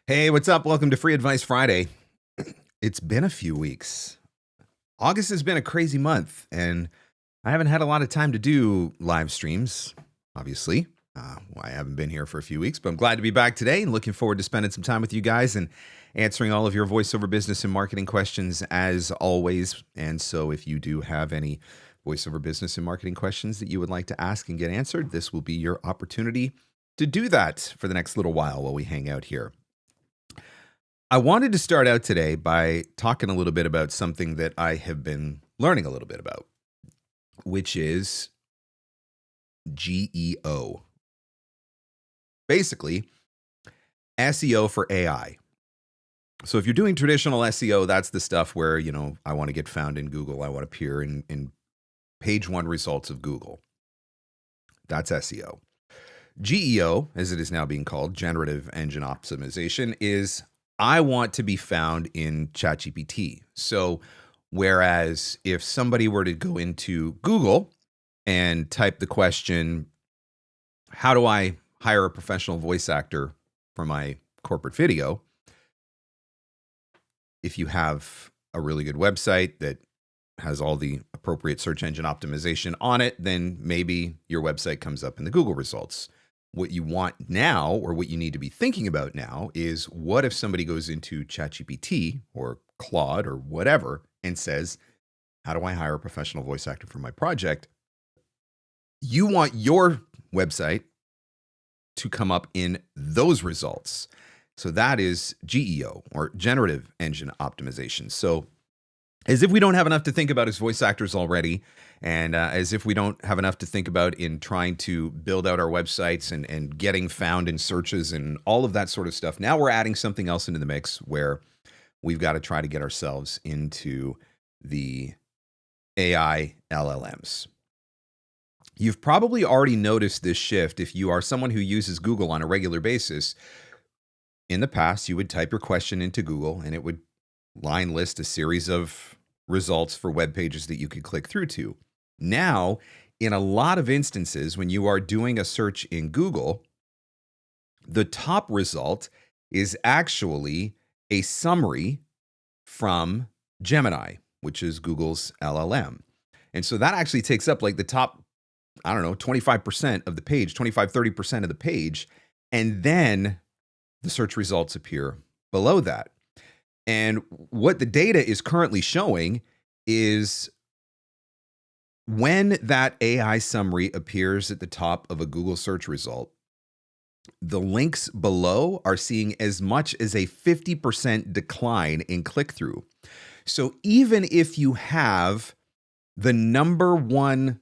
Hey, what's up? Welcome to Free Advice Friday. It's been a few weeks. August has been a crazy month, and I haven't had a lot of time to do live streams, obviously. I haven't been here for a few weeks, but I'm glad to be back today and looking forward to spending some time with you guys and answering all of your voiceover business and marketing questions as always. And so if you do have any voiceover business and marketing questions that you would like to ask and get answered, this will be your opportunity to do that for the next little while we hang out here. I wanted to start out today by talking a little bit about something that I have been learning a little bit about, which is GEO. Basically, SEO for AI. So if you're doing traditional SEO, that's the stuff where, I want to get found in Google. I want to appear in page one results of Google. That's SEO. GEO, as it is now being called, Generative Engine Optimization, is I want to be found in ChatGPT. So whereas if somebody were to go into Google and type the question, how do I hire a professional voice actor for my corporate video? If you have a really good website that has all the appropriate search engine optimization on it, then maybe your website comes up in the Google results. What you want now, or what you need to be thinking about now, is what if somebody goes into ChatGPT or Claude or whatever and says, how do I hire a professional voice actor for my project? You want your website to come up in those results. So that is GEO, or Generative Engine Optimization. So as if we don't have enough to think about as voice actors already, and as if we don't have enough to think about in trying to build out our websites and getting found in searches and all of that sort of stuff, now we're adding something else into the mix where we've got to try to get ourselves into the AI LLMs. You've probably already noticed this shift if you are someone who uses Google on a regular basis. In the past, you would type your question into Google and it would line list a series of results for web pages that you could click through to. Now, in a lot of instances, when you are doing a search in Google, the top result is actually a summary from Gemini, which is Google's LLM. And so that actually takes up like the top, 25% of the page, 25-30% of the page. And then the search results appear below that. And what the data is currently showing is when that AI summary appears at the top of a Google search result, the links below are seeing as much as a 50% decline in click-through. So even if you have the number one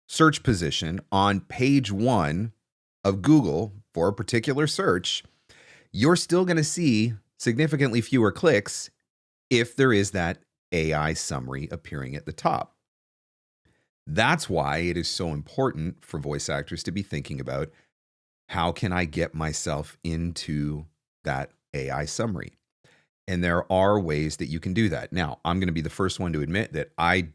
search position on page one of Google for a particular search, you're still going to see significantly fewer clicks if there is that AI summary appearing at the top. That's why it is so important for voice actors to be thinking about, how can I get myself into that AI summary? And there are ways that you can do that. Now, I'm going to be the first one to admit that I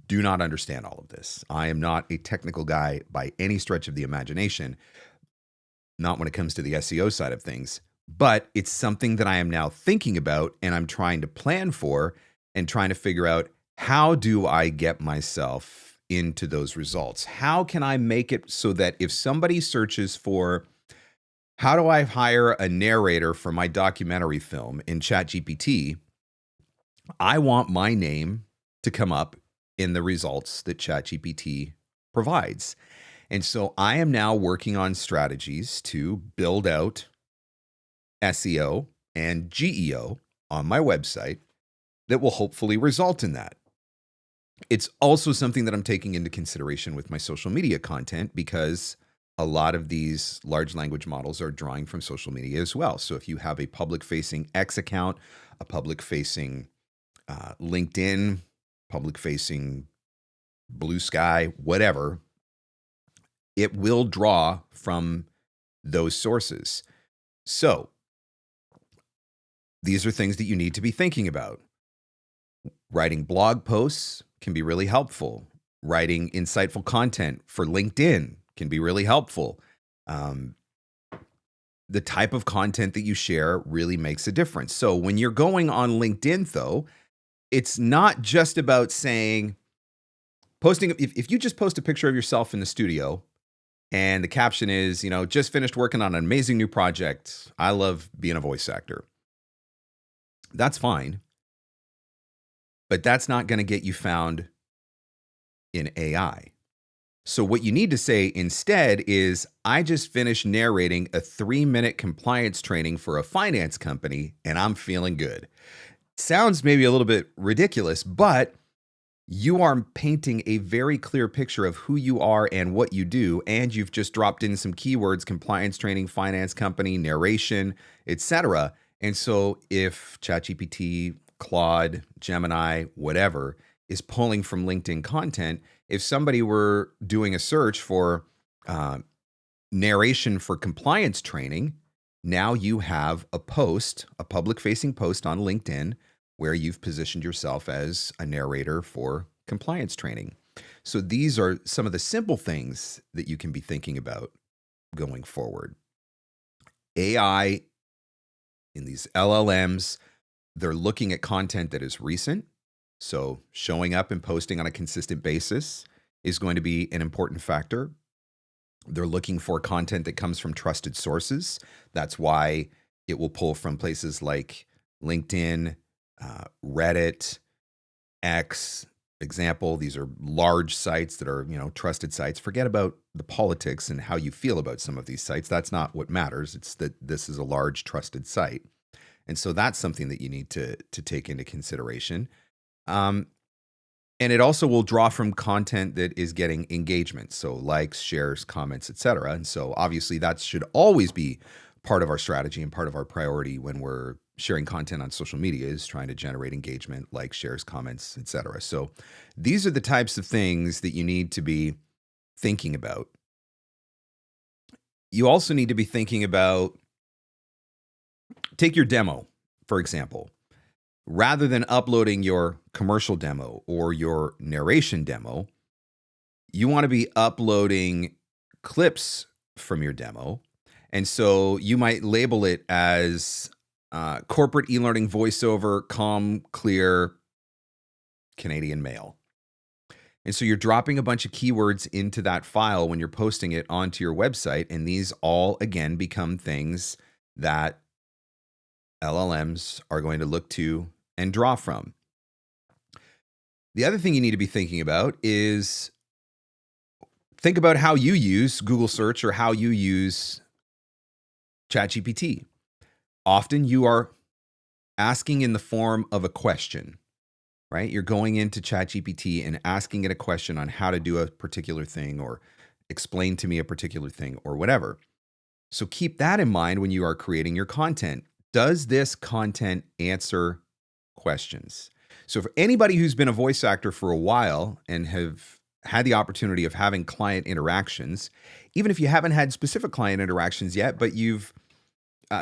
do not understand all of this. I am not a technical guy by any stretch of the imagination, not when it comes to the SEO side of things. But it's something that I am now thinking about and I'm trying to plan for and trying to figure out, how do I get myself into those results? How can I make it so that if somebody searches for, how do I hire a narrator for my documentary film in ChatGPT, I want my name to come up in the results that ChatGPT provides. And so I am now working on strategies to build out SEO and GEO on my website that will hopefully result in that. It's also something that I'm taking into consideration with my social media content, because a lot of these large language models are drawing from social media as well. So if you have a public-facing X account, a public-facing LinkedIn, public-facing Blue Sky, whatever, it will draw from those sources. So these are things that you need to be thinking about. Writing blog posts can be really helpful. Writing insightful content for LinkedIn can be really helpful. the type of content that you share really makes a difference. So when you're going on LinkedIn, though, it's not just about saying, posting, if you just post a picture of yourself in the studio and the caption is, just finished working on an amazing new project. I love being a voice actor. That's fine. But that's not going to get you found in AI. So what you need to say instead is, I just finished narrating a 3-minute compliance training for a finance company and I'm feeling good. Sounds maybe a little bit ridiculous, but you are painting a very clear picture of who you are and what you do, and you've just dropped in some keywords: compliance training, finance company, narration, etc. And so if ChatGPT, Claude, Gemini, whatever, is pulling from LinkedIn content, if somebody were doing a search for narration for compliance training, now you have a post, a public-facing post on LinkedIn where you've positioned yourself as a narrator for compliance training. So these are some of the simple things that you can be thinking about going forward. AI in these LLMs, they're looking at content that is recent. So showing up and posting on a consistent basis is going to be an important factor. They're looking for content that comes from trusted sources. That's why it will pull from places like LinkedIn, Reddit, X. Example, these are large sites that are, trusted sites. Forget about the politics and how you feel about some of these sites. That's not what matters. It's that this is a large trusted site. And so that's something that you need to take into consideration. And it also will draw from content that is getting engagement. So likes, shares, comments, etc. And so obviously that should always be part of our strategy and part of our priority when we're sharing content on social media, is trying to generate engagement, likes, shares, comments, etc. So these are the types of things that you need to be thinking about. You also need to be thinking about, take your demo, for example. Rather than uploading your commercial demo or your narration demo, you want to be uploading clips from your demo. And so you might label it as corporate e-learning voiceover, calm, clear, Canadian male. And so you're dropping a bunch of keywords into that file when you're posting it onto your website. And these all, again, become things that LLMs are going to look to and draw from. The other thing you need to be thinking about is, think about how you use Google search or how you use ChatGPT. Often you are asking in the form of a question, right? You're going into ChatGPT and asking it a question on how to do a particular thing, or explain to me a particular thing, or whatever. So keep that in mind when you are creating your content. Does this content answer questions? So for anybody who's been a voice actor for a while and have had the opportunity of having client interactions, even if you haven't had specific client interactions yet, but you've,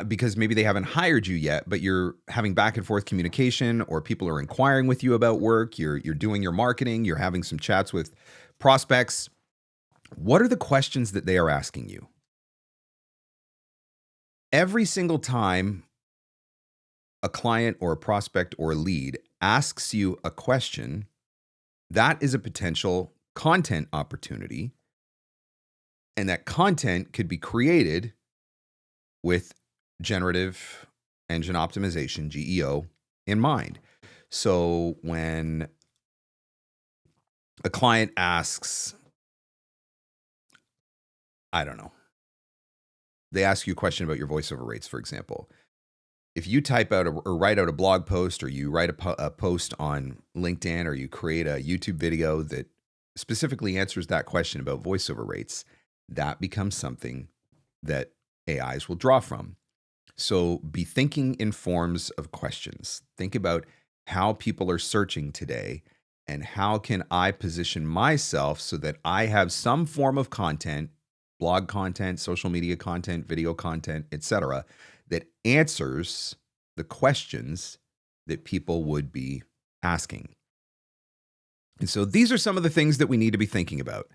because maybe they haven't hired you yet, but you're having back and forth communication, or people are inquiring with you about work, you're doing your marketing, you're having some chats with prospects. What are the questions that they are asking you? Every single time a client or a prospect or a lead asks you a question, that is a potential content opportunity. And that content could be created with Generative Engine Optimization, GEO, in mind. So when a client asks, I don't know, they ask you a question about your voiceover rates, for example. If you type out or write out a blog post, or you write a post on LinkedIn, or you create a YouTube video that specifically answers that question about voiceover rates, that becomes something that AIs will draw from. So be thinking in forms of questions. Think about how people are searching today, and how can I position myself so that I have some form of content, blog content, social media content, video content, etc., that answers the questions that people would be asking. And so these are some of the things that we need to be thinking about.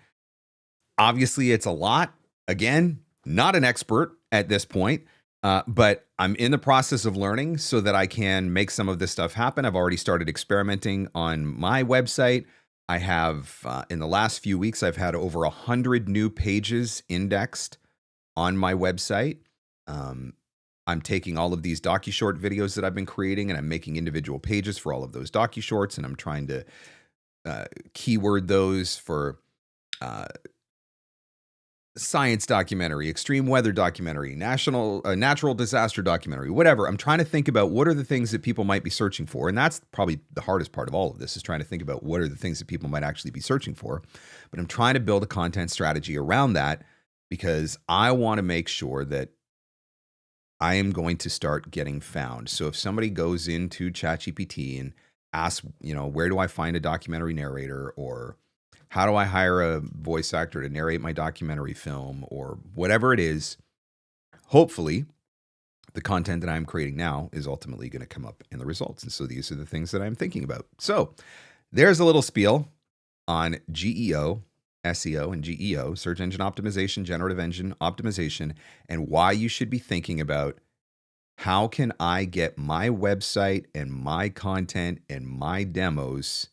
Obviously, it's a lot. Again, not an expert at this point. But I'm in the process of learning so that I can make some of this stuff happen. I've already started experimenting on my website. I have, in the last few weeks, I've had over 100 new pages indexed on my website. I'm taking all of these DocuShort videos that I've been creating and I'm making individual pages for all of those DocuShorts, and I'm trying to keyword those for science documentary, extreme weather documentary, natural disaster documentary, whatever. I'm trying to think about what are the things that people might be searching for. And that's probably the hardest part of all of this, is trying to think about what are the things that people might actually be searching for. But I'm trying to build a content strategy around that because I want to make sure that I am going to start getting found. So if somebody goes into ChatGPT and asks, where do I find a documentary narrator, or how do I hire a voice actor to narrate my documentary film, or whatever it is, hopefully the content that I'm creating now is ultimately going to come up in the results. And so these are the things that I'm thinking about. So there's a little spiel on GEO, SEO, and GEO, search engine optimization, generative engine optimization, and why you should be thinking about how can I get my website and my content and my demos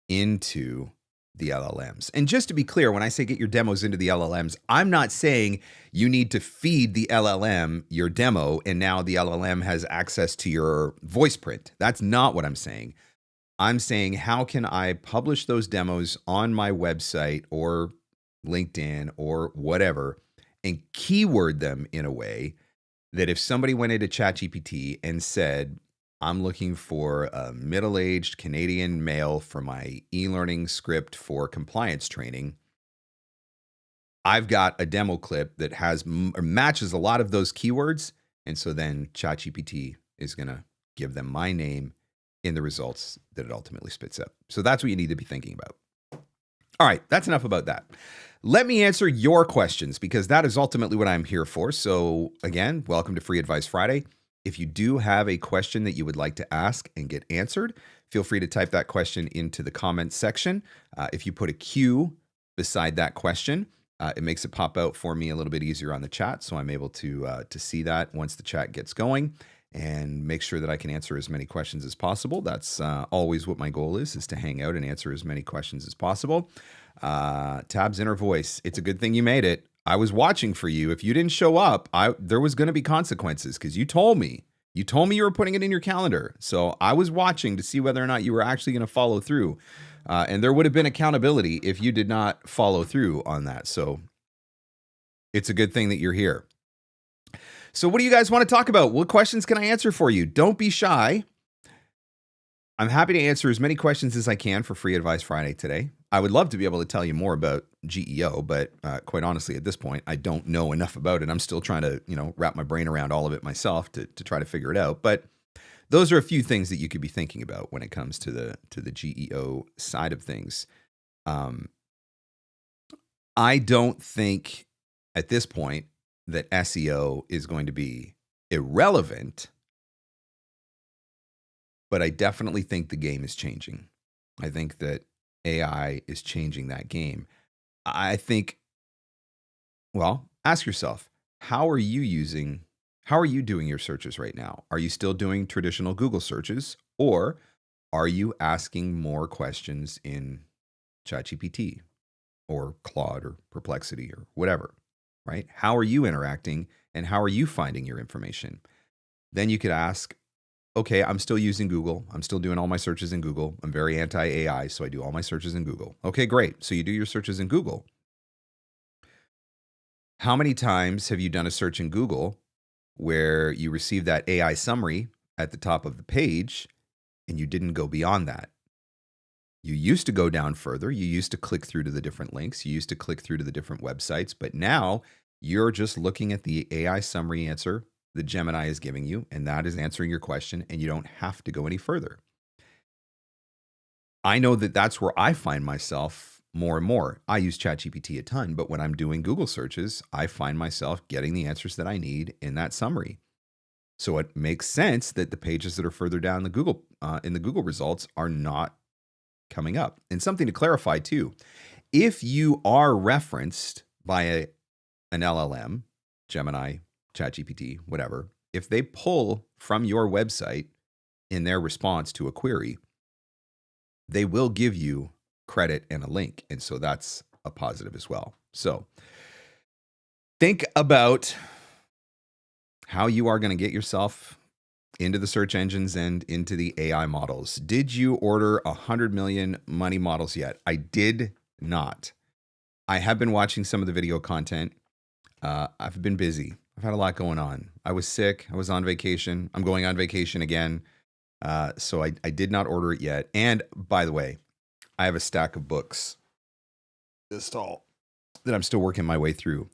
into the LLMs. And just to be clear, when I say get your demos into the LLMs, I'm not saying you need to feed the LLM your demo and now the LLM has access to your voice print. That's not what I'm saying. I'm saying, how can I publish those demos on my website or LinkedIn or whatever and keyword them in a way that if somebody went into ChatGPT and said, I'm looking for a middle-aged Canadian male for my e-learning script for compliance training, I've got a demo clip that has or matches a lot of those keywords. And so then ChatGPT is going to give them my name in the results that it ultimately spits out. So that's what you need to be thinking about. All right, that's enough about that. Let me answer your questions because that is ultimately what I'm here for. So again, welcome to Free Advice Friday. If you do have a question that you would like to ask and get answered, feel free to type that question into the comments section. If you put a Q beside that question, it makes it pop out for me a little bit easier on the chat, so I'm able to see that once the chat gets going and make sure that I can answer as many questions as possible. That's always what my goal is to hang out and answer as many questions as possible. Tab's inner voice. It's a good thing you made it. I was watching for you. If you didn't show up, there was going to be consequences because you told me. You told me you were putting it in your calendar. So I was watching to see whether or not you were actually going to follow through. And there would have been accountability if you did not follow through on that. So it's a good thing that you're here. So what do you guys want to talk about? What questions can I answer for you? Don't be shy. I'm happy to answer as many questions as I can for Free Advice Friday today. I would love to be able to tell you more about GEO, but quite honestly, at this point, I don't know enough about it. I'm still trying to, wrap my brain around all of it myself to try to figure it out. But those are a few things that you could be thinking about when it comes to the GEO side of things. I don't think at this point that SEO is going to be irrelevant, but I definitely think the game is changing. I think that AI is changing that game. I think, well, ask yourself, how are you doing your searches right now? Are you still doing traditional Google searches, or are you asking more questions in ChatGPT or Claude or Perplexity or whatever, right? How are you interacting and how are you finding your information? Then you could ask, okay, I'm still using Google. I'm still doing all my searches in Google. I'm very anti-AI, so I do all my searches in Google. Okay, great. So you do your searches in Google. How many times have you done a search in Google where you receive that AI summary at the top of the page and you didn't go beyond that? You used to go down further. You used to click through to the different links. You used to click through to the different websites. But now you're just looking at the AI summary answer that Gemini is giving you, and that is answering your question, and you don't have to go any further. I know that that's where I find myself more and more. I use ChatGPT a ton, but when I'm doing Google searches, I find myself getting the answers that I need in that summary. So it makes sense that the pages that are further down the Google in the Google results are not coming up. And something to clarify too, if you are referenced by an LLM, Gemini, ChatGPT, whatever, if they pull from your website in their response to a query, they will give you credit and a link. And so that's a positive as well. So think about how you are going to get yourself into the search engines and into the AI models. Did you order 100 million money models yet? I did not. I have been watching some of the video content. I've been busy. I've had a lot going on. I was sick. I was on vacation. I'm going on vacation again. So I did not order it yet. And by the way, I have a stack of books this tall that I'm still working my way through.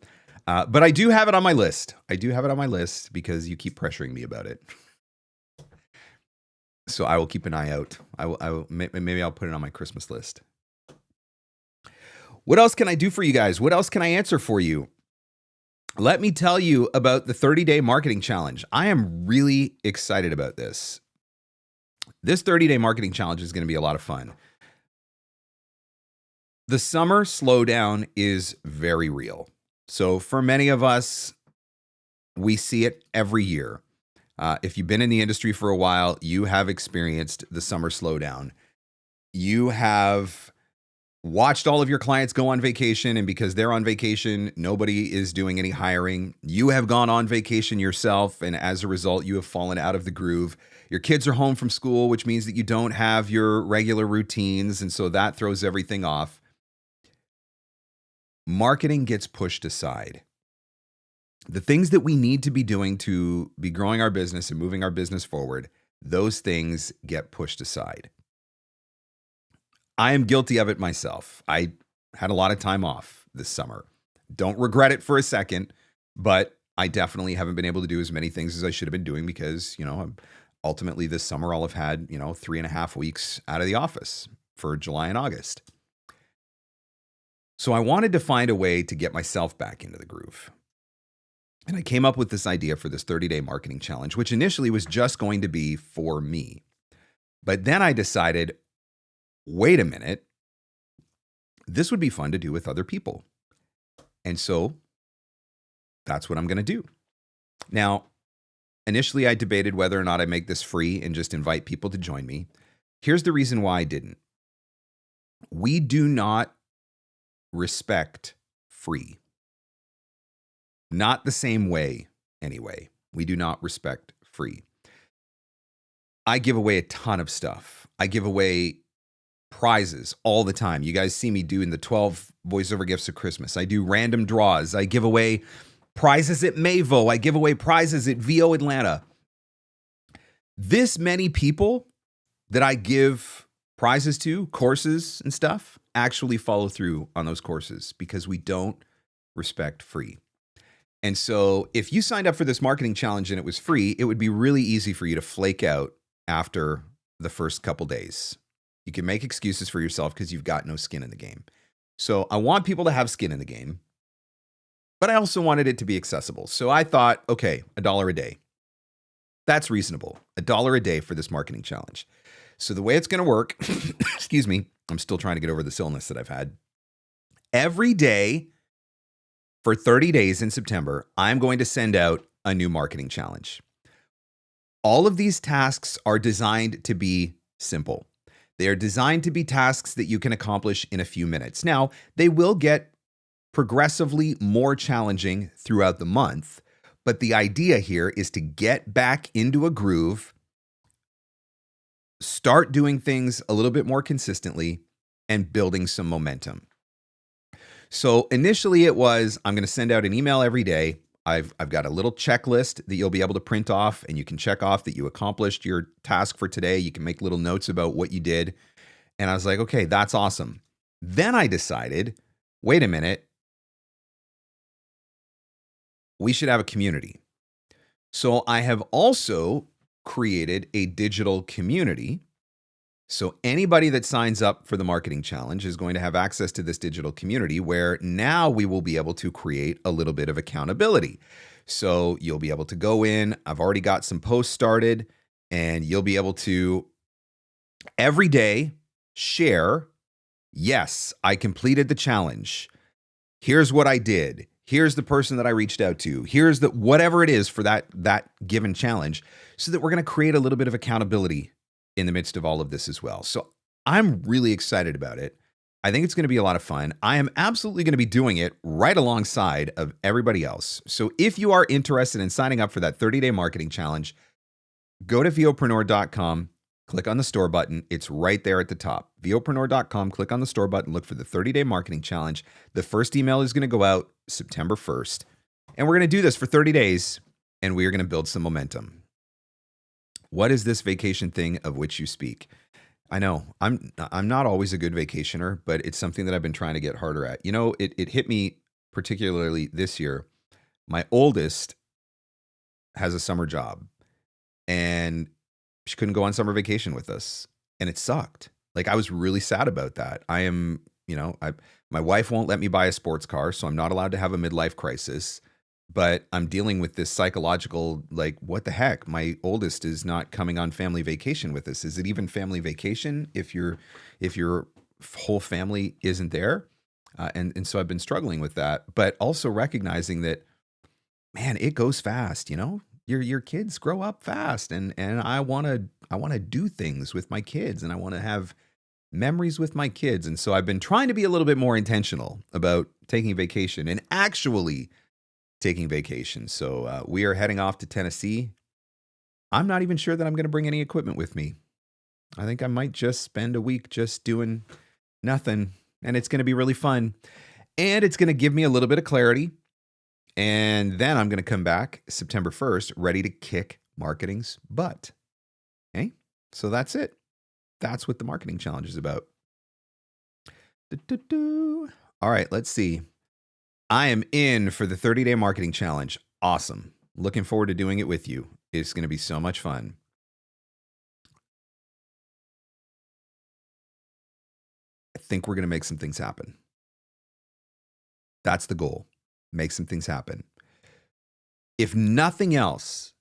But I do have it on my list. I do have it on my list because you keep pressuring me about it. So I will keep an eye out. Maybe I'll put it on my Christmas list. What else can I do for you guys? What else can I answer for you? Let me tell you about the 30-day marketing challenge. I am really excited about this. This 30-day marketing challenge is going to be a lot of fun. The summer slowdown is very real. So for many of us, we see it every year. If you've been in the industry for a while, you have experienced the summer slowdown. You have watched all of your clients go on vacation, and because they're on vacation, nobody is doing any hiring. You have gone on vacation yourself, and as a result, you have fallen out of the groove. Your kids are home from school, which means that you don't have your regular routines, and so that throws everything off. Marketing gets pushed aside. The things that we need to be doing to be growing our business and moving our business forward, those things get pushed aside. I am guilty of it myself. I had a lot of time off this summer. Don't regret it for a second, but I definitely haven't been able to do as many things as I should have been doing because, ultimately this summer I'll have had, 3.5 weeks out of the office for July and August. So I wanted to find a way to get myself back into the groove. And I came up with this idea for this 30-day marketing challenge, which initially was just going to be for me. But then I decided, wait a minute, this would be fun to do with other people. And so that's what I'm going to do. Now, initially I debated whether or not I make this free and just invite people to join me. Here's the reason why I didn't. We do not respect free. Not the same way, anyway. We do not respect free. I give away a ton of stuff. I give away prizes all the time. You guys see me doing the 12 voiceover gifts of Christmas. I do random draws. I give away prizes at Mavo. I give away prizes at VO Atlanta. This many people that I give prizes to, courses and stuff, actually follow through on those courses because we don't respect free. And so if you signed up for this marketing challenge and it was free, it would be really easy for you to flake out after the first couple days. You can make excuses for yourself because you've got no skin in the game. So I want people to have skin in the game, but I also wanted it to be accessible. So I thought, okay, $1 a day. That's reasonable. $1 a day for this marketing challenge. So the way it's going to work, excuse me, I'm still trying to get over this illness that I've had. Every day for 30 days in September, I'm going to send out a new marketing challenge. All of these tasks are designed to be simple. They are designed to be tasks that you can accomplish in a few minutes. Now, they will get progressively more challenging throughout the month, but the idea here is to get back into a groove, start doing things a little bit more consistently, and building some momentum. So initially it was, I'm going to send out an email every day. I've got a little checklist that you'll be able to print off, and you can check off that you accomplished your task for today. You can make little notes about what you did. And I was like, okay, that's awesome. Then I decided, wait a minute, we should have a community. So I have also created a digital community. So anybody that signs up for the marketing challenge is going to have access to this digital community where now we will be able to create a little bit of accountability. So you'll be able to go in. I've already got some posts started, and you'll be able to every day share, yes, I completed the challenge. Here's what I did. Here's the person that I reached out to. Here's the whatever it is for that given challenge, so that we're going to create a little bit of accountability in the midst of all of this as well. So I'm really excited about it. I think it's going to be a lot of fun. I am absolutely going to be doing it right alongside of everybody else. So if you are interested in signing up for that 30-day marketing challenge, go to VOpreneur.com, click on the store button. It's right there at the top. VOpreneur.com, click on the store button, look for the 30-day marketing challenge. The first email is going to go out September 1st. And we're going to do this for 30 days, and we are going to build some momentum. What is this vacation thing of which you speak? I know I'm not always a good vacationer, but it's something that I've been trying to get harder at. You know, it hit me particularly this year. My oldest has a summer job, and she couldn't go on summer vacation with us, and it sucked. Like, I was really sad about that. My wife won't let me buy a sports car, so I'm not allowed to have a midlife crisis. But I'm dealing with this psychological, like, what the heck? My oldest is not coming on family vacation with us. Is it even family vacation if your whole family isn't there? And so I've been struggling with that, but also recognizing that, man, it goes fast. You know, your kids grow up fast, and I want to do things with my kids, and I want to have memories with my kids. And so I've been trying to be a little bit more intentional about taking a vacation and actually taking vacation. So we are heading off to Tennessee. I'm not even sure that I'm going to bring any equipment with me. I think I might just spend a week just doing nothing, and it's going to be really fun. And it's going to give me a little bit of clarity. And then I'm going to come back September 1st, ready to kick marketing's butt. Okay? So that's it. That's what the marketing challenge is about. All right, let's see. I am in for the 30-day marketing challenge. Awesome. Looking forward to doing it with you. It's going to be so much fun. I think we're going to make some things happen. That's the goal. Make some things happen. If nothing else,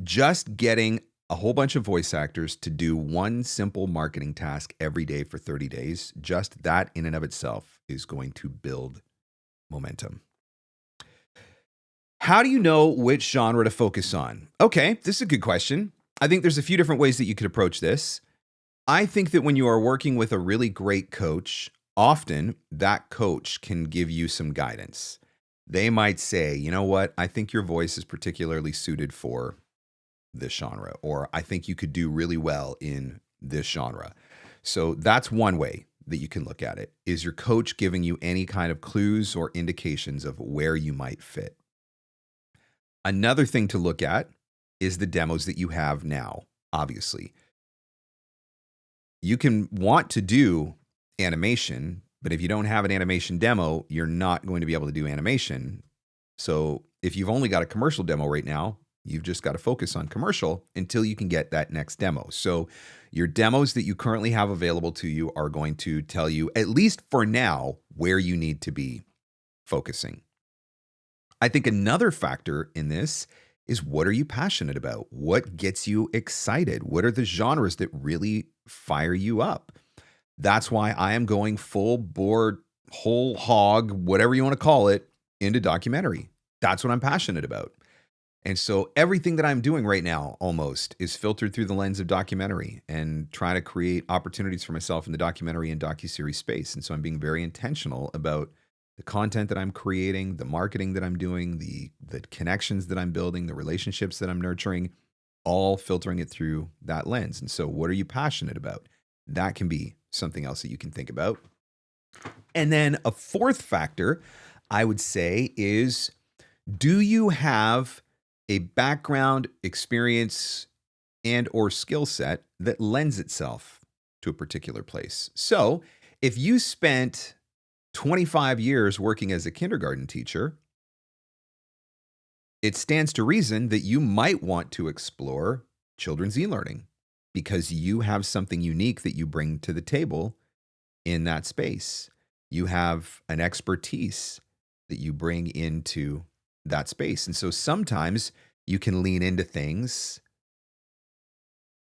just getting a whole bunch of voice actors to do one simple marketing task every day for 30 days, just that in and of itself is going to build momentum. How do you know which genre to focus on? Okay, this is a good question. I think there's a few different ways that you could approach this. I think that when you are working with a really great coach, often that coach can give you some guidance. They might say, you know what, I think your voice is particularly suited for this genre, or I think you could do really well in this genre. So that's one way that you can look at it. Is your coach giving you any kind of clues or indications of where you might fit? Another thing to look at is the demos that you have now, obviously. You can want to do animation, but if you don't have an animation demo, you're not going to be able to do animation. So if you've only got a commercial demo right now, you've just got to focus on commercial until you can get that next demo. So your demos that you currently have available to you are going to tell you, at least for now, where you need to be focusing. I think another factor in this is, what are you passionate about? What gets you excited? What are the genres that really fire you up? That's why I am going full board, whole hog, whatever you want to call it, into documentary. That's what I'm passionate about. And so everything that I'm doing right now almost is filtered through the lens of documentary and trying to create opportunities for myself in the documentary and docuseries space. And so I'm being very intentional about the content that I'm creating, the marketing that I'm doing, the connections that I'm building, the relationships that I'm nurturing, all filtering it through that lens. And so what are you passionate about? That can be something else that you can think about. And then a fourth factor, I would say, is, do you have a background, experience, and or skill set that lends itself to a particular place? So if you spent 25 years working as a kindergarten teacher, it stands to reason that you might want to explore children's e-learning, because you have something unique that you bring to the table in that space. You have an expertise that you bring into that space. And so sometimes you can lean into things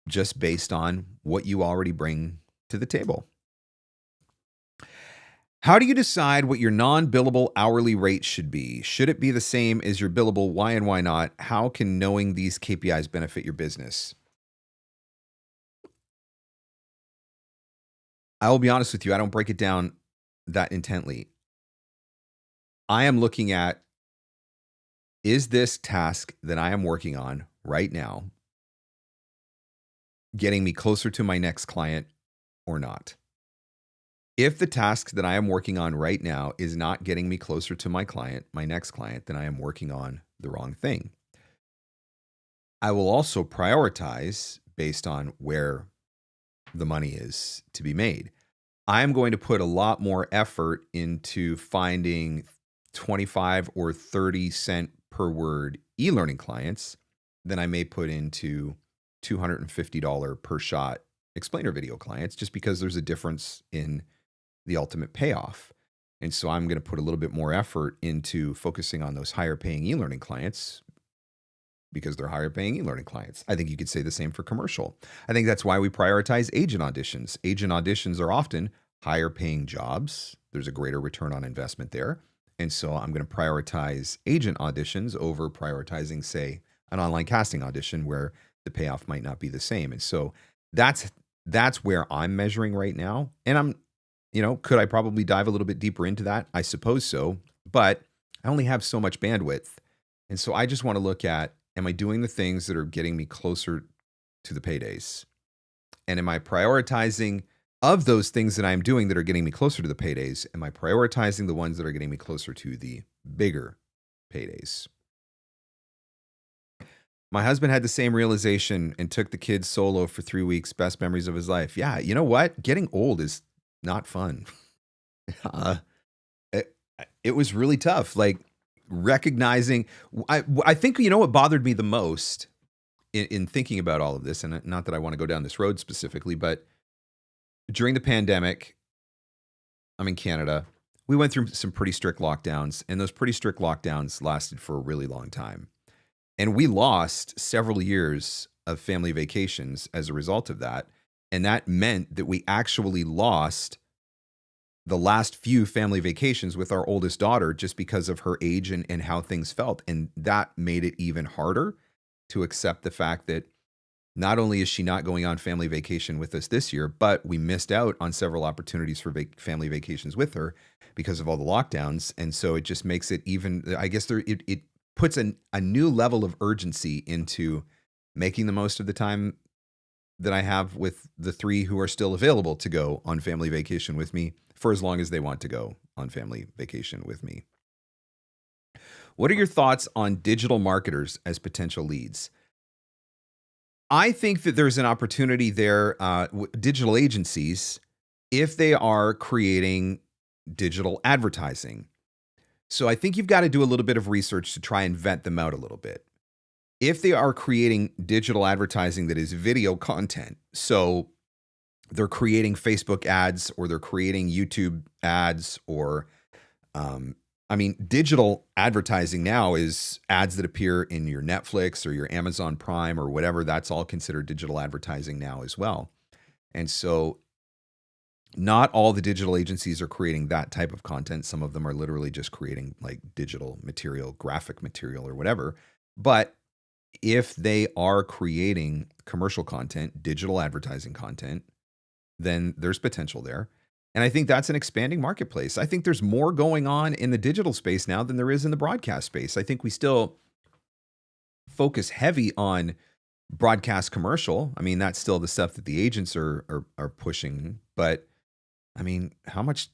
just based on what you already bring to the table. How do you decide what your non-billable hourly rate should be? Should it be the same as your billable? Why and why not? How can knowing these KPIs benefit your business? I will be honest with you, I don't break it down that intently. I am looking at, is this task that I am working on right now getting me closer to my next client or not? If the task that I am working on right now is not getting me closer to my client, my next client, then I am working on the wrong thing. I will also prioritize based on where the money is to be made. I'm going to put a lot more effort into finding 25 or 30 cent per word e-learning clients than I may put into $250 per shot explainer video clients, just because there's a difference in the ultimate payoff. And so I'm going to put a little bit more effort into focusing on those higher paying e-learning clients because they're higher paying e-learning clients. I think you could say the same for commercial. I think that's why we prioritize agent auditions. Agent auditions are often higher paying jobs. There's a greater return on investment there. And so I'm going to prioritize agent auditions over prioritizing, say, an online casting audition where the payoff might not be the same. And so that's where I'm measuring right now. And could I probably dive a little bit deeper into that? I suppose so, but I only have so much bandwidth. And so I just want to look at, am I doing the things that are getting me closer to the paydays? And am I prioritizing, of those things that I'm doing that are getting me closer to the paydays, am I prioritizing the ones that are getting me closer to the bigger paydays? My husband had the same realization and took the kids solo for 3 weeks. Best memories of his life. Yeah, you know what? Getting old is not fun. Uh, it, it was really tough. Like recognizing, I think, what bothered me the most in thinking about all of this, and not that I want to go down this road specifically, but during the pandemic, I'm in Canada. We went through some pretty strict lockdowns, and those pretty strict lockdowns lasted for a really long time. And we lost several years of family vacations as a result of that. And that meant that we actually lost the last few family vacations with our oldest daughter just because of her age and how things felt. And that made it even harder to accept the fact that not only is she not going on family vacation with us this year, but we missed out on several opportunities for family vacations with her because of all the lockdowns. And so it just makes it even, I guess it puts a new level of urgency into making the most of the time that I have with the 3 who are still available to go on family vacation with me for as long as they want to go on family vacation with me. What are your thoughts on digital marketers as potential leads? I think that there's an opportunity there, digital agencies, if they are creating digital advertising. So I think you've got to do a little bit of research to try and vet them out a little bit. If they are creating digital advertising that is video content, so they're creating Facebook ads or they're creating YouTube ads or, digital advertising now is ads that appear in your Netflix or your Amazon Prime or whatever. That's all considered digital advertising now as well. And so not all the digital agencies are creating that type of content. Some of them are literally just creating like digital material, graphic material or whatever. But if they are creating commercial content, digital advertising content, then there's potential there. And I think that's an expanding marketplace. I think there's more going on in the digital space now than there is in the broadcast space. I think we still focus heavy on broadcast commercial. I mean, that's still the stuff that the agents are pushing. But I mean, how much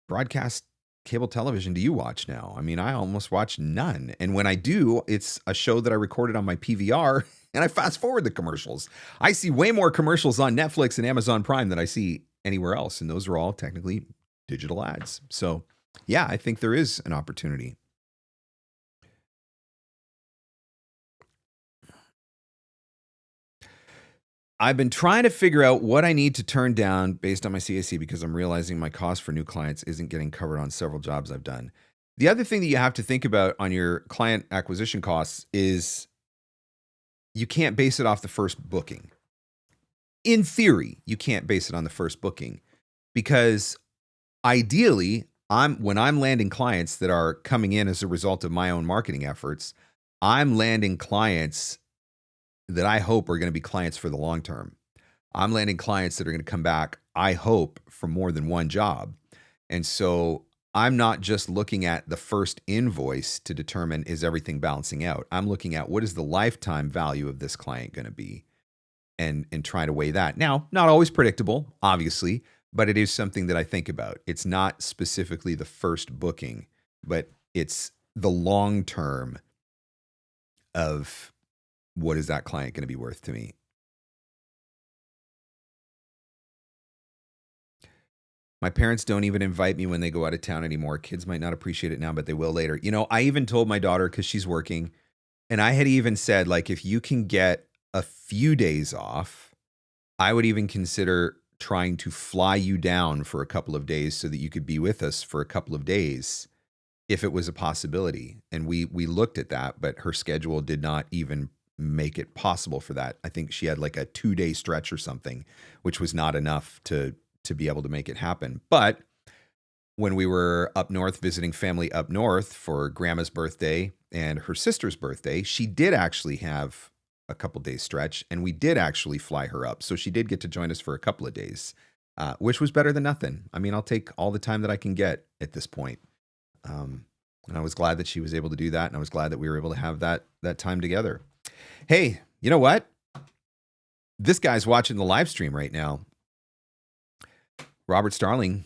broadcast cable television do you watch now? I mean, I almost watch none. And when I do, it's a show that I recorded on my PVR and I fast forward the commercials. I see way more commercials on Netflix and Amazon Prime than I see anywhere else. And those are all technically digital ads. So yeah, I think there is an opportunity. I've been trying to figure out what I need to turn down based on my CAC because I'm realizing my cost for new clients isn't getting covered on several jobs I've done. The other thing that you have to think about on your client acquisition costs is you can't base it off the first booking. In theory, you can't base it on the first booking because ideally, when I'm landing clients that are coming in as a result of my own marketing efforts, I'm landing clients that I hope are going to be clients for the long term. I'm landing clients that are going to come back, I hope, for more than one job. And so I'm not just looking at the first invoice to determine is everything balancing out. I'm looking at what is the lifetime value of this client going to be, and try to weigh that. Now, not always predictable, obviously, but it is something that I think about. It's not specifically the first booking, but it's the long term of what is that client going to be worth to me. My parents don't even invite me when they go out of town anymore. Kids might not appreciate it now, but they will later. I even told my daughter, because she's working, and I had even said, like, if you can get a few days off, I would even consider trying to fly you down for a couple of days so that you could be with us for a couple of days if it was a possibility. And we looked at that, but her schedule did not even make it possible for that. I think she had like a 2-day stretch or something, which was not enough to be able to make it happen. But when we were up north visiting family up north for grandma's birthday and her sister's birthday, she did actually have a couple days stretch, and we did actually fly her up. So she did get to join us for a couple of days, which was better than nothing. I mean, I'll take all the time that I can get at this point. And I was glad that she was able to do that, and I was glad that we were able to have that time together. Hey, you know what? This guy's watching the live stream right now. Robert Starling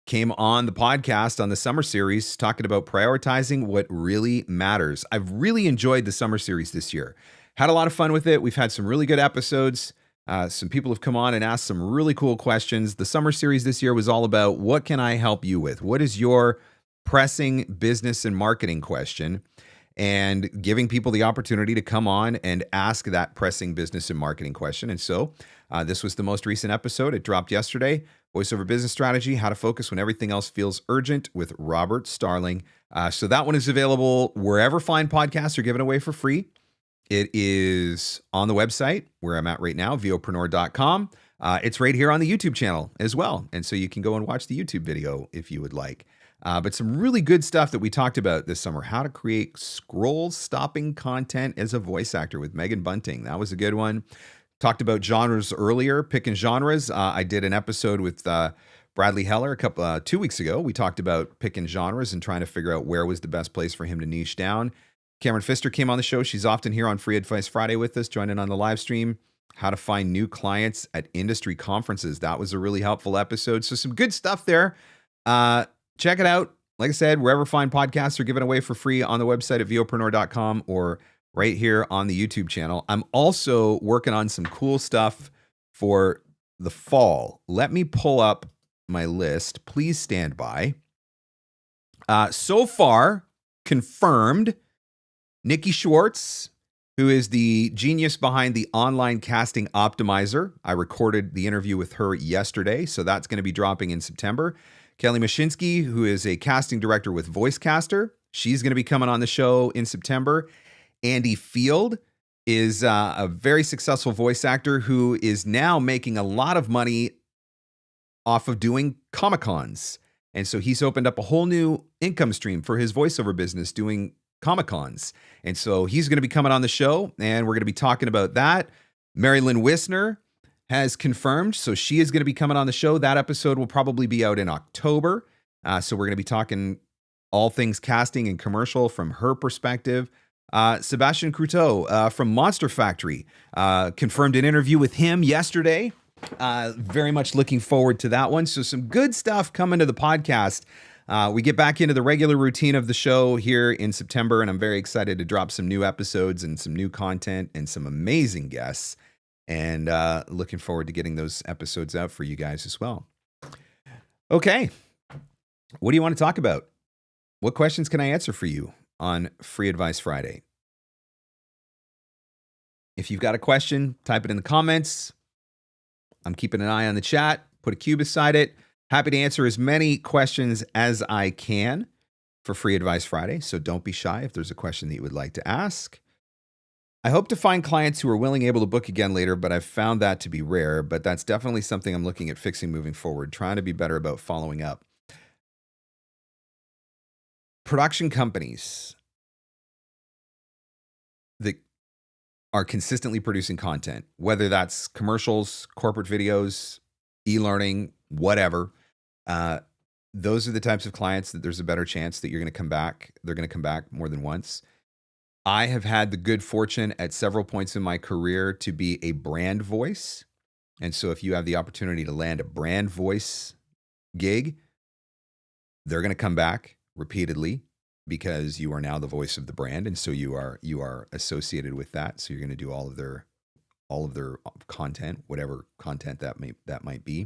came on the podcast on the summer series talking about prioritizing what really matters. I've really enjoyed the summer series this year. Had a lot of fun with it. We've had some really good episodes. Some people have come on and asked some really cool questions. The summer series this year was all about what can I help you with? What is your pressing business and marketing question? And giving people the opportunity to come on and ask that pressing business and marketing question. And so this was the most recent episode. It dropped yesterday. Voiceover Business Strategy, How to Focus When Everything Else Feels Urgent with Robert Starling. So that one is available wherever fine podcasts are given away for free. It is on the website where I'm at right now, VOpreneur.com. It's right here on the YouTube channel as well. And so you can go and watch the YouTube video if you would like. But some really good stuff that we talked about this summer. How to create scroll-stopping content as a voice actor with Megan Bunting. That was a good one. Talked about genres earlier, picking genres. I did an episode with Bradley Heller 2 weeks ago. We talked about picking genres and trying to figure out where was the best place for him to niche down. Cameron Pfister came on the show. She's often here on Free Advice Friday with us, joining on the live stream. How to find new clients at industry conferences. That was a really helpful episode. So some good stuff there. Check it out. Like I said, wherever fine podcasts are given away for free on the website at VOpreneur.com or right here on the YouTube channel. I'm also working on some cool stuff for the fall. Let me pull up my list. Please stand by. So far, confirmed, Nikki Schwartz, who is the genius behind the online casting optimizer. I recorded the interview with her yesterday, so that's going to be dropping in September. Kelly Mashinsky, who is a casting director with VoiceCaster. She's going to be coming on the show in September. Andy Field is a very successful voice actor who is now making a lot of money off of doing Comic-Cons. And so he's opened up a whole new income stream for his voiceover business doing Comic-Cons. And so he's going to be coming on the show, and we're going to be talking about that. Mary Lynn Wisner has confirmed, so she is going to be coming on the show. That episode will probably be out in October. So we're going to be talking all things casting and commercial from her perspective. Sebastian Cruteau from Monster Factory confirmed an interview with him yesterday. Very much looking forward to that one. So some good stuff coming to the podcast. We get back into the regular routine of the show here in September, and I'm very excited to drop some new episodes and some new content and some amazing guests. And looking forward to getting those episodes out for you guys as well. Okay. What do you want to talk about? What questions can I answer for you on Free Advice Friday? If you've got a question, type it in the comments. I'm keeping an eye on the chat. Put a cue beside it. Happy to answer as many questions as I can for Free Advice Friday. So don't be shy if there's a question that you would like to ask. I hope to find clients who are willing, able to book again later, but I've found that to be rare. But that's definitely something I'm looking at fixing moving forward, trying to be better about following up. production companies that are consistently producing content, whether that's commercials, corporate videos, e-learning, whatever, those are the types of clients that there's a better chance that you're going to come back. They're going to come back more than once. I have had the good fortune at several points in my career to be a brand voice. And so if you have the opportunity to land a brand voice gig, they're going to come back repeatedly because you are now the voice of the brand. And so you are associated with that. So you're going to do all of their content, whatever content that might be.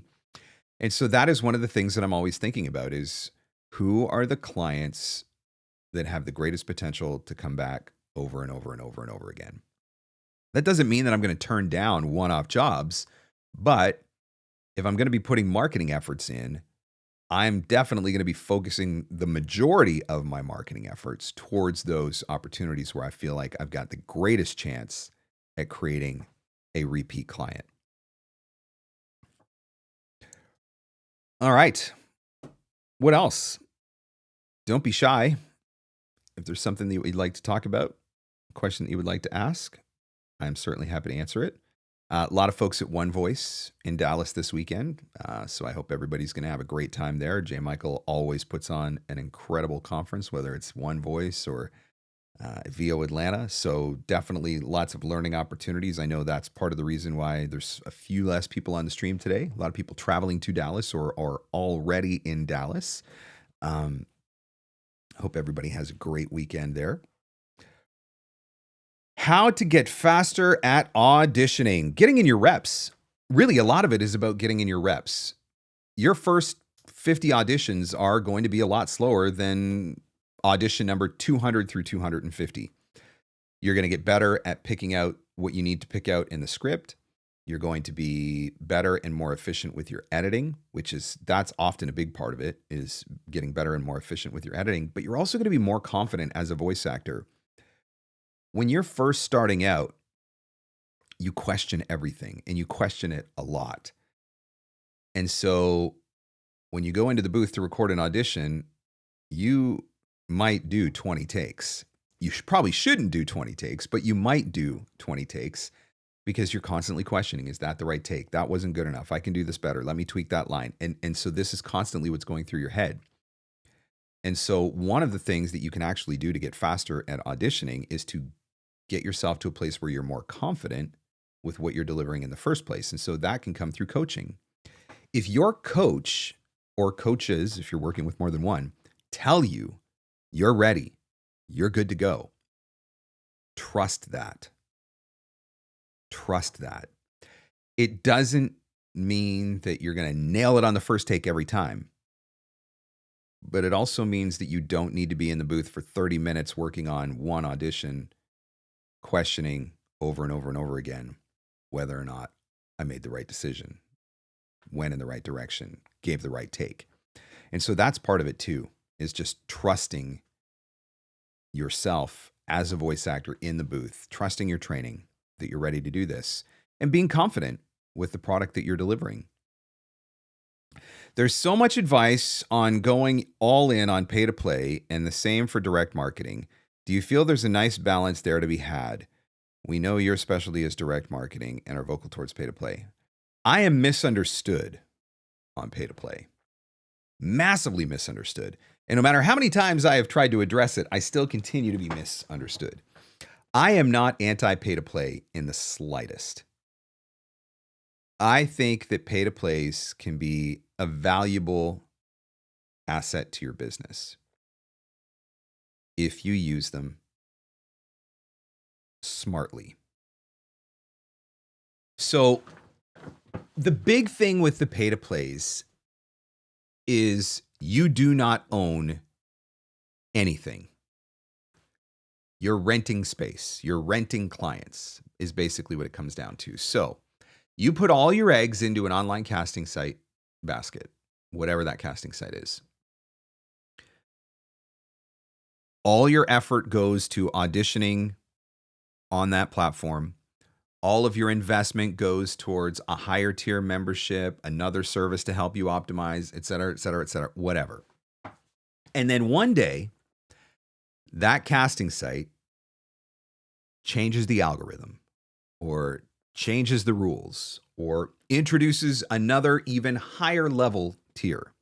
And so that is one of the things that I'm always thinking about is who are the clients that have the greatest potential to come back over and over and over and over again. That doesn't mean that I'm going to turn down one-off jobs, but if I'm going to be putting marketing efforts in, I'm definitely going to be focusing the majority of my marketing efforts towards those opportunities where I feel like I've got the greatest chance at creating a repeat client. All right. What else? Don't be shy. If there's something that you'd like to talk about, a question that you would like to ask, I'm certainly happy to answer it. A lot of folks at One Voice in Dallas this weekend. So I hope everybody's going to have a great time there. J. Michael always puts on an incredible conference, whether it's One Voice or VO Atlanta. So definitely lots of learning opportunities. I know that's part of the reason why there's a few less people on the stream today. A lot of people traveling to Dallas or already in Dallas. Hope everybody has a great weekend there. How to get faster at auditioning. Getting in your reps. Really, a lot of it is about getting in your reps. Your first 50 auditions are going to be a lot slower than audition number 200 through 250. You're going to get better at picking out what you need to pick out in the script. You're going to be better and more efficient with your editing, that's often a big part of it, is getting better and more efficient with your editing. But you're also going to be more confident as a voice actor. When you're first starting out, you question everything and you question it a lot. And so when you go into the booth to record an audition, you might do 20 takes. You probably shouldn't do 20 takes, but you might do 20 takes because you're constantly questioning, is that the right take? That wasn't good enough. I can do this better. Let me tweak that line. And so this is constantly what's going through your head. And so one of the things that you can actually do to get faster at auditioning is to get yourself to a place where you're more confident with what you're delivering in the first place. And so that can come through coaching. If your coach or coaches, if you're working with more than one, tell you you're ready, you're good to go, trust that. Trust that. It doesn't mean that you're going to nail it on the first take every time. But it also means that you don't need to be in the booth for 30 minutes working on one audition, questioning over and over and over again whether or not I made the right decision, went in the right direction, gave the right take. And so that's part of it too, is just trusting yourself as a voice actor in the booth, trusting your training that you're ready to do this, and being confident with the product that you're delivering. There's so much advice on going all in on pay to play and the same for direct marketing. Do you feel there's a nice balance there to be had? We know your specialty is direct marketing and are vocal towards pay to play. I am misunderstood on pay to play. Massively misunderstood. And no matter how many times I have tried to address it, I still continue to be misunderstood. I am not anti-pay to play in the slightest. I think that pay to plays can be a valuable asset to your business if you use them smartly. So the big thing with the pay to plays is you do not own anything. You're renting space. You're renting clients is basically what it comes down to. So you put all your eggs into an online casting site basket, whatever that casting site is. All your effort goes to auditioning on that platform. All of your investment goes towards a higher tier membership, another service to help you optimize, et cetera, et cetera, et cetera, whatever. And then one day, that casting site changes the algorithm or changes the rules or introduces another even higher level tier.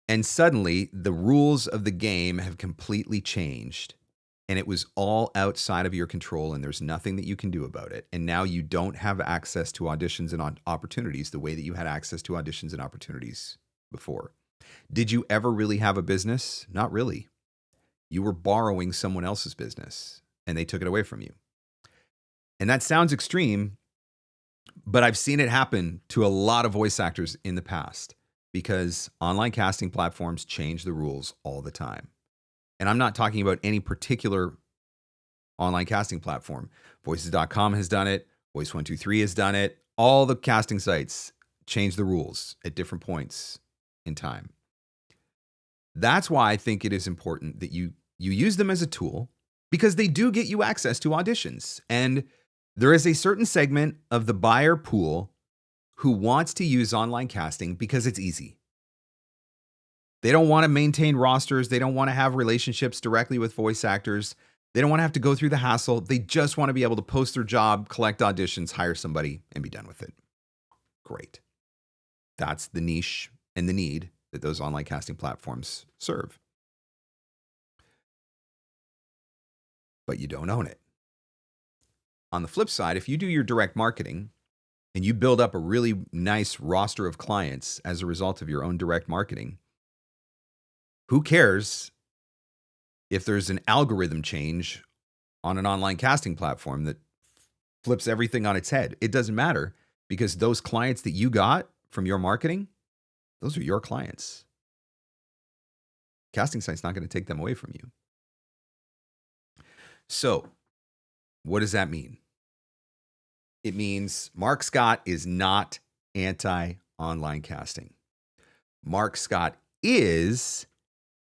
And suddenly the rules of the game have completely changed and it was all outside of your control and there's nothing that you can do about it. And now you don't have access to auditions and opportunities the way that you had access to auditions and opportunities before. Did you ever really have a business? Not really. You were borrowing someone else's business and they took it away from you. And that sounds extreme, but I've seen it happen to a lot of voice actors in the past because online casting platforms change the rules all the time. And I'm not talking about any particular online casting platform. Voices.com has done it. Voice123 has done it. All the casting sites change the rules at different points in time. That's why I think it is important that you use them as a tool because they do get you access to auditions. And there is a certain segment of the buyer pool who wants to use online casting because it's easy. They don't want to maintain rosters. They don't want to have relationships directly with voice actors. They don't want to have to go through the hassle. They just want to be able to post their job, collect auditions, hire somebody, and be done with it. Great. That's the niche and the need that those online casting platforms serve. But you don't own it. On the flip side, if you do your direct marketing and you build up a really nice roster of clients as a result of your own direct marketing, who cares if there's an algorithm change on an online casting platform that flips everything on its head? It doesn't matter because those clients that you got from your marketing, those are your clients. Casting site's not going to take them away from you. So, what does that mean? It means Marc Scott is not anti-online casting. Marc Scott is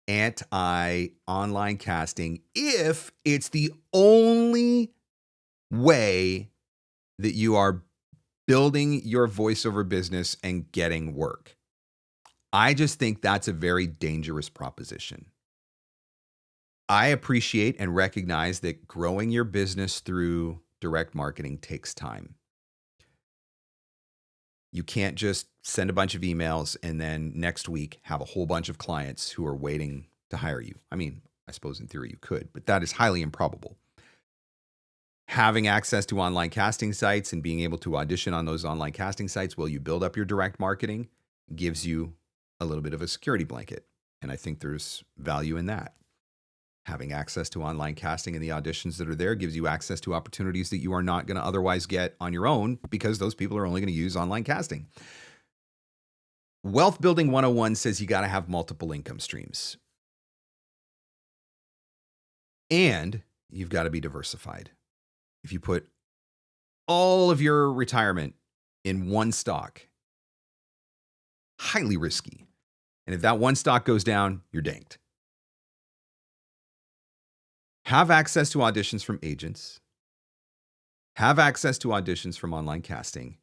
anti-online casting if it's the only way that you are building your voiceover business and getting work. I just think that's a very dangerous proposition. I appreciate and recognize that growing your business through direct marketing takes time. You can't just send a bunch of emails and then next week have a whole bunch of clients who are waiting to hire you. I mean, I suppose in theory you could, but that is highly improbable. Having access to online casting sites and being able to audition on those online casting sites while you build up your direct marketing gives you a little bit of a security blanket. And I think there's value in that. Having access to online casting and the auditions that are there gives you access to opportunities that you are not going to otherwise get on your own because those people are only going to use online casting. Wealth Building 101 says you got to have multiple income streams. And you've got to be diversified. If you put all of your retirement in one stock, highly risky. And if that one stock goes down, you're danked. Have access to auditions from agents. Have access to auditions from online casting.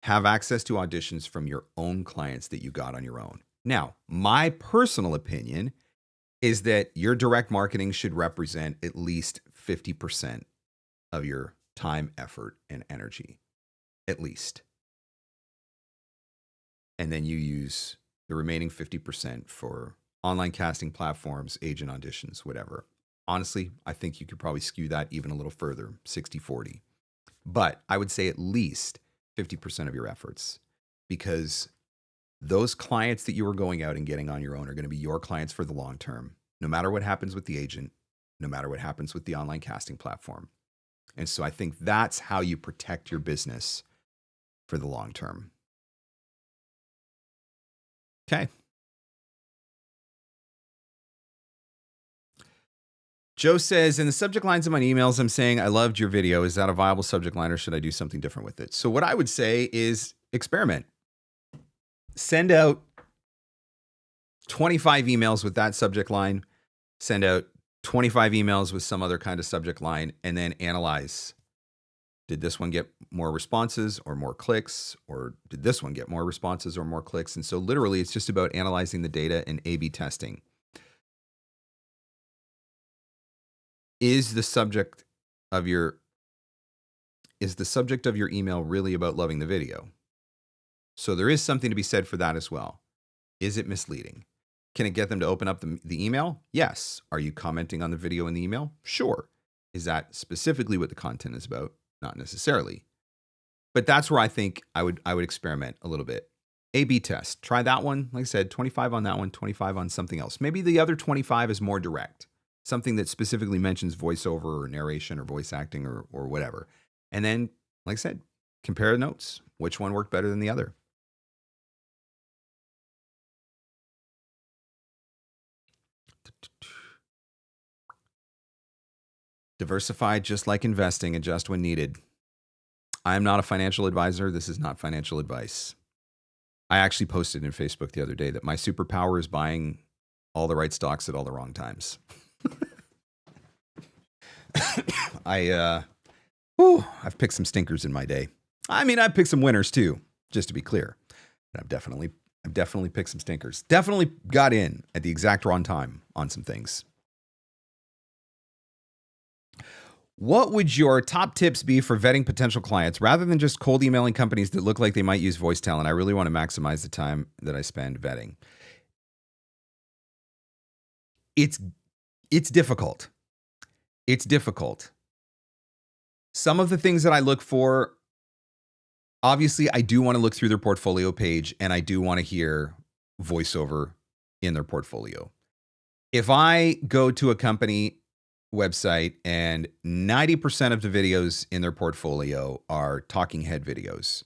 Have access to auditions from your own clients that you got on your own. Now, my personal opinion is that your direct marketing should represent at least 50% of your time, effort, and energy. At least. And then you use the remaining 50% for online casting platforms, agent auditions, whatever. Honestly, I think you could probably skew that even a little further, 60-40. But I would say at least 50% of your efforts, because those clients that you are going out and getting on your own are going to be your clients for the long term, no matter what happens with the agent, no matter what happens with the online casting platform. And so I think that's how you protect your business for the long term. Okay. Joe says, in the subject lines of my emails, I'm saying, I loved your video. Is that a viable subject line or should I do something different with it? So what I would say is experiment. Send out 25 emails with that subject line. Send out 25 emails with some other kind of subject line and then analyze Did this one get more responses or more clicks? Or did this one get more responses or more clicks? And so literally it's just about analyzing the data and A/B testing. Is the subject of your email really about loving the video? So there is something to be said for that as well. Is it misleading? Can it get them to open up the email? Yes. Are you commenting on the video in the email? Sure. Is that specifically what the content is about? Not necessarily. But that's where I think I would experiment a little bit. A/B test. Try that one. Like I said, 25 on that one, 25 on something else. Maybe the other 25 is more direct. Something that specifically mentions voiceover or narration or voice acting or whatever. And then, like I said, compare notes. Which one worked better than the other? Diversify just like investing, adjust when needed. I am not a financial advisor. This is not financial advice. I actually posted in Facebook the other day that my superpower is buying all the right stocks at all the wrong times. I've picked some stinkers in my day. I mean, I've picked some winners too, just to be clear. I've definitely picked some stinkers. Definitely got in at the exact wrong time on some things. What would your top tips be for vetting potential clients rather than just cold emailing companies that look like they might use voice talent? I really want to maximize the time that I spend vetting. It's difficult. It's difficult. Some of the things that I look for, obviously, I do want to look through their portfolio page and I do want to hear voiceover in their portfolio. If I go to a company website and 90% of the videos in their portfolio are talking head videos,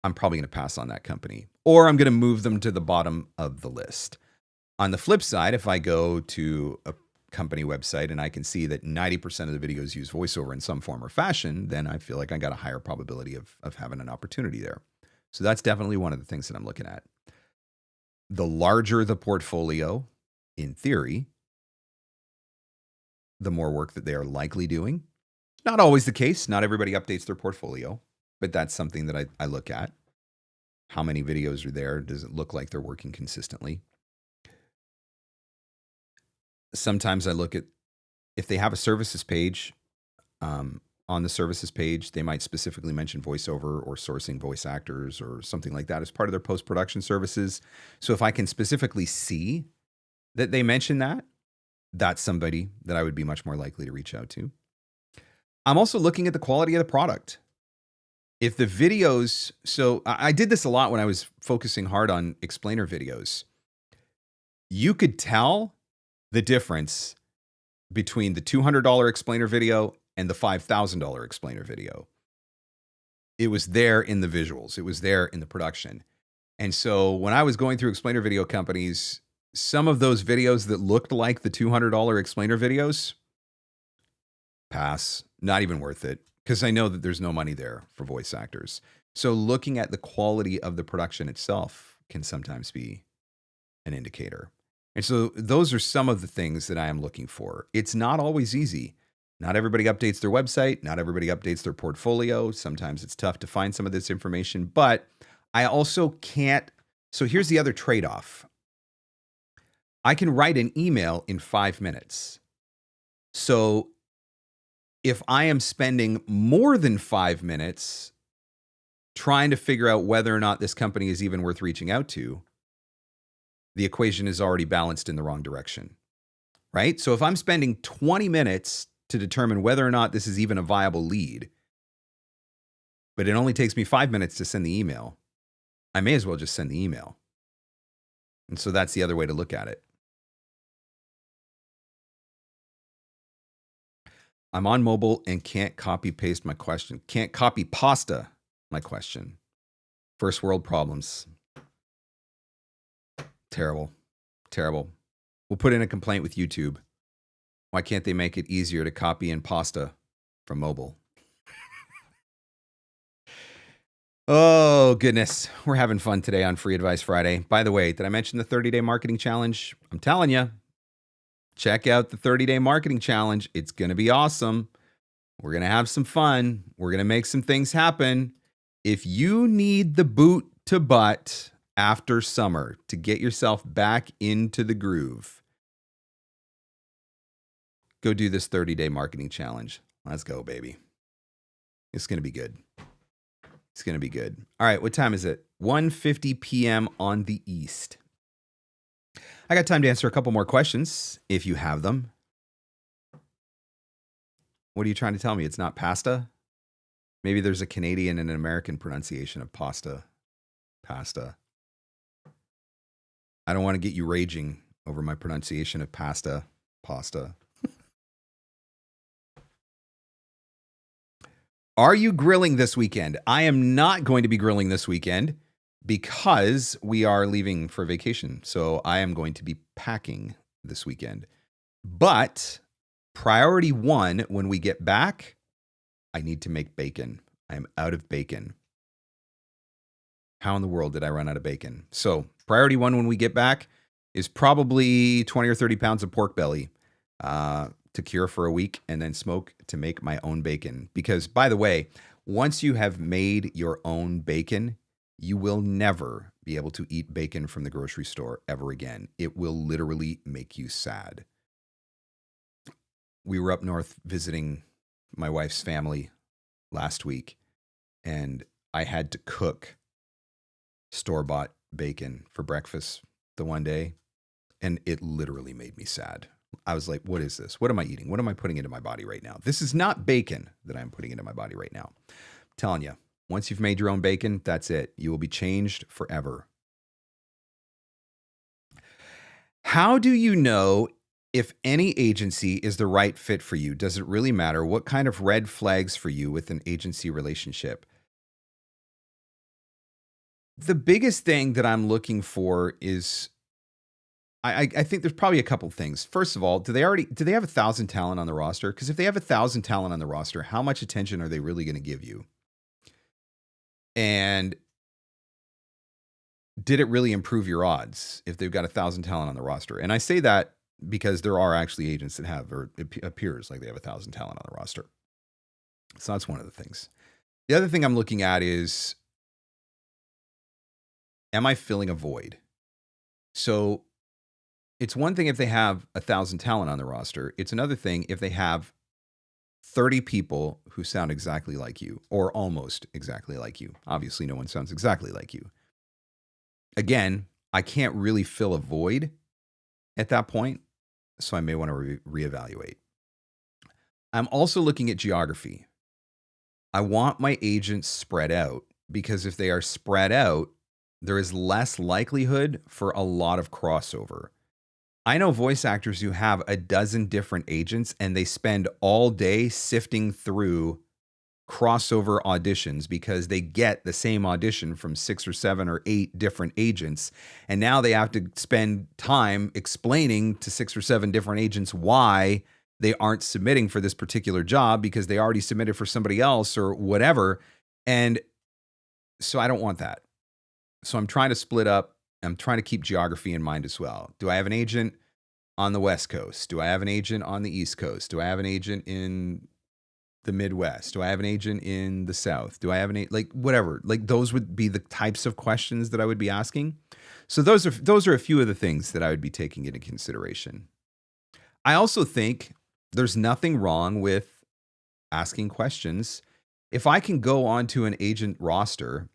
I'm probably going to pass on that company, or I'm going to move them to the bottom of the list. On the flip side, if I go to a company website and I can see that 90% of the videos use voiceover in some form or fashion, then I feel like I got a higher probability of having an opportunity there. So that's definitely one of the things that I'm looking at. The larger the portfolio, in theory, the more work that they are likely doing. Not always the case. Not everybody updates their portfolio, but that's something that I look at. How many videos are there? Does it look like they're working consistently? Sometimes I look at if they have a services page. On the services page, they might specifically mention voiceover or sourcing voice actors or something like that as part of their post-production services. So if I can specifically see that they mention that, that's somebody that I would be much more likely to reach out to. I'm also looking at the quality of the product. If the videos, so I did this a lot when I was focusing hard on explainer videos. You could tell the difference between the $200 explainer video and the $5,000 explainer video. It was there in the visuals. It was there in the production. And so when I was going through explainer video companies, some of those videos that looked like the $200 explainer videos, pass, not even worth it, because I know that there's no money there for voice actors. So looking at the quality of the production itself can sometimes be an indicator. And so those are some of the things that I am looking for. It's not always easy. Not everybody updates their website. Not everybody updates their portfolio. Sometimes it's tough to find some of this information, but I also can't. So here's the other trade-off. I can write an email in 5 minutes. So if I am spending more than 5 minutes trying to figure out whether or not this company is even worth reaching out to, the equation is already balanced in the wrong direction, right? So if I'm spending 20 minutes to determine whether or not this is even a viable lead, but it only takes me 5 minutes to send the email, I may as well just send the email. And so that's the other way to look at it. I'm on mobile and can't copy paste my question. Can't copy pasta my question. First world problems. Terrible. Terrible. We'll put in a complaint with YouTube. Why can't they make it easier to copy in pasta from mobile? Oh, goodness. We're having fun today on Free Advice Friday. By the way, did I mention the 30-day marketing challenge? I'm telling you, check out the 30-day marketing challenge. It's going to be awesome. We're going to have some fun. We're going to make some things happen. If you need the boot to butt after summer to get yourself back into the groove, go do this 30-day marketing challenge. Let's go, baby. It's going to be good. It's going to be good. All right, what time is it? 1:50 p.m. on the East. I got time to answer a couple more questions if you have them. What are you trying to tell me? It's not pasta? Maybe there's a Canadian and an American pronunciation of pasta. Pasta. I don't want to get you raging over my pronunciation of pasta. Pasta. Are you grilling this weekend? I am not going to be grilling this weekend because we are leaving for vacation. So I am going to be packing this weekend. But priority one, when we get back, I need to make bacon. I am out of bacon. How in the world did I run out of bacon? So priority one when we get back is probably 20 or 30 pounds of pork belly to cure for a week and then smoke to make my own bacon. Because, by the way, once you have made your own bacon, you will never be able to eat bacon from the grocery store ever again. It will literally make you sad. We were up north visiting my wife's family last week, and I had to cook store-bought bacon for breakfast the one day, and it literally made me sad. I was like, what is this? What am I eating? What am I putting into my body right now? This is not bacon that I'm putting into my body right now. I'm telling you, once you've made your own bacon, that's it. You will be changed forever. How do you know if any agency is the right fit for you? Does it really matter? What kind of red flags for you with an agency relationship? The biggest thing that I'm looking for is, I think there's probably a couple things. First of all, do they have 1,000 talent on the roster? Because if they have 1,000 talent on the roster, how much attention are they really going to give you? And did it really improve your odds if they've got 1,000 talent on the roster? And I say that because there are actually agents that have, or it appears like they have 1,000 talent on the roster. So that's one of the things. The other thing I'm looking at is, am I filling a void? So it's one thing if they have 1,000 talent on the roster. It's another thing if they have 30 people who sound exactly like you or almost exactly like you. Obviously, no one sounds exactly like you. Again, I can't really fill a void at that point, so I may want to reevaluate. I'm also looking at geography. I want my agents spread out because if they are spread out, there is less likelihood for a lot of crossover. I know voice actors who have a dozen different agents and they spend all day sifting through crossover auditions because they get the same audition from 6 or 7 or 8 different agents. And now they have to spend time explaining to 6 or 7 different agents why they aren't submitting for this particular job because they already submitted for somebody else or whatever. And so I don't want that. So I'm trying to split up. I'm trying to keep geography in mind as well. Do I have an agent on the West Coast? Do I have an agent on the East Coast? Do I have an agent in the Midwest? Do I have an agent in the South? Do I have an like whatever? Like those would be the types of questions that I would be asking. So those are a few of the things that I would be taking into consideration. I also think there's nothing wrong with asking questions. If I can go onto an agent roster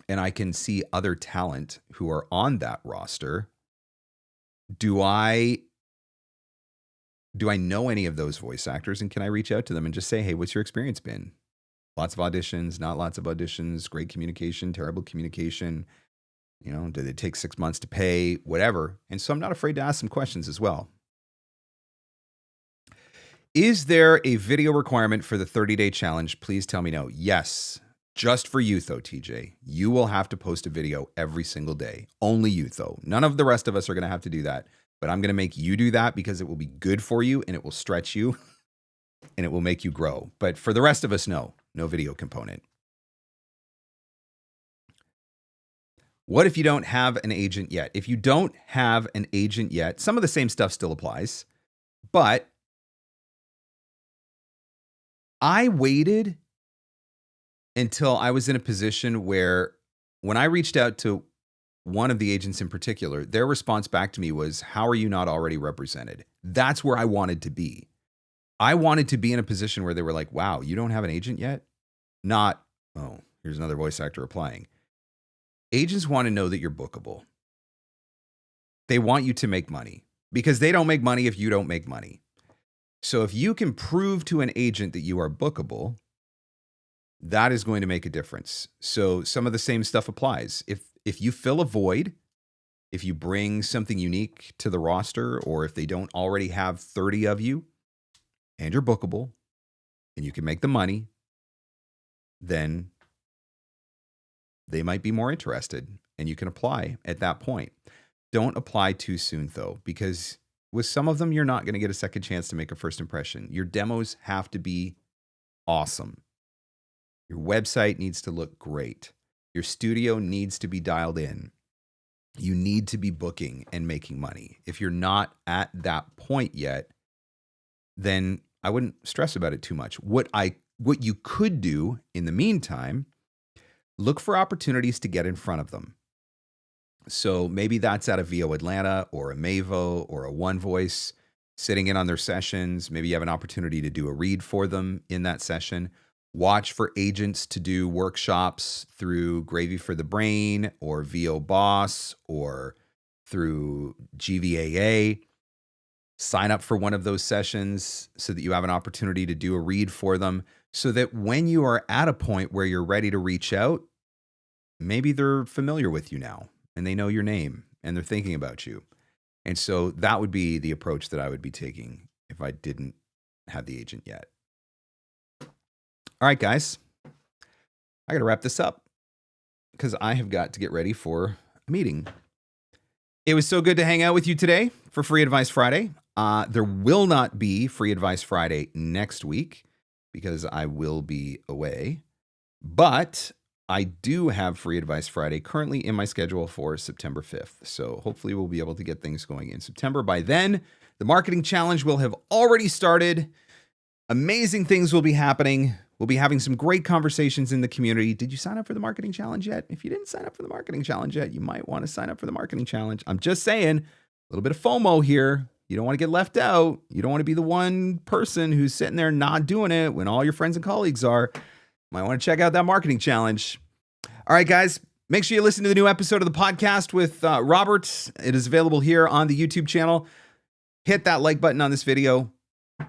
and I can see other talent who are on that roster, do I know any of those voice actors, and can I reach out to them and just say, hey, what's your experience been? Lots of auditions, not lots of auditions, great communication, terrible communication, did it take 6 months to pay, whatever. And so I'm not afraid to ask some questions as well. Is there a video requirement for the 30-day challenge? Please tell me no. Yes. Just for you, though, TJ. You will have to post a video every single day. Only you, though. None of the rest of us are going to have to do that. But I'm going to make you do that because it will be good for you and it will stretch you and it will make you grow. But for the rest of us, no video component. What if you don't have an agent yet? If you don't have an agent yet, some of the same stuff still applies, but I waited until I was in a position where when I reached out to one of the agents in particular, their response back to me was, how are you not already represented? That's where I wanted to be. I wanted to be in a position where they were like, wow, you don't have an agent yet? Not, oh, here's another voice actor applying. Agents want to know that you're bookable. They want you to make money because they don't make money if you don't make money. So if you can prove to an agent that you are bookable, that is going to make a difference. So some of the same stuff applies. If you fill a void, if you bring something unique to the roster, or if they don't already have 30 of you and you're bookable and you can make the money, then they might be more interested and you can apply at that point. Don't apply too soon though, because with some of them, you're not going to get a second chance to make a first impression. Your demos have to be awesome. Your website needs to look great. Your studio needs to be dialed in. You need to be booking and making money. If you're not at that point yet, then I wouldn't stress about it too much. What you could do in the meantime, look for opportunities to get in front of them. So maybe that's at a VO Atlanta or a Mavo or a One Voice, sitting in on their sessions. Maybe you have an opportunity to do a read for them in that session. Watch for agents to do workshops through Gravy for the Brain or VO Boss or through GVAA. Sign up for one of those sessions so that you have an opportunity to do a read for them, so that when you are at a point where you're ready to reach out, maybe they're familiar with you now and they know your name and they're thinking about you. And so that would be the approach that I would be taking if I didn't have the agent yet. All right, guys, I got to wrap this up because I have got to get ready for a meeting. It was so good to hang out with you today for Free Advice Friday. There will not be Free Advice Friday next week because I will be away, but I do have Free Advice Friday currently in my schedule for September 5th. So hopefully we'll be able to get things going in September. By then, the marketing challenge will have already started. Amazing things will be happening. We'll be having some great conversations in the community. Did you sign up for the marketing challenge yet? If you didn't sign up for the marketing challenge yet, you might want to sign up for the marketing challenge. I'm just saying, a little bit of FOMO here. You don't want to get left out. You don't want to be the one person who's sitting there not doing it when all your friends and colleagues are. Might want to check out that marketing challenge. All right, guys, make sure you listen to the new episode of the podcast with Robert. It is available here on the YouTube channel. Hit that like button on this video.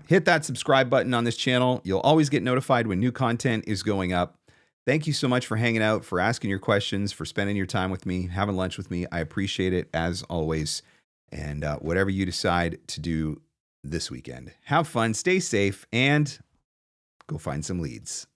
Hit that subscribe button on this channel. You'll always get notified when new content is going up. Thank you so much for hanging out, for asking your questions, for spending your time with me, having lunch with me. I appreciate it as always. And whatever you decide to do this weekend, have fun, stay safe, and go find some leads.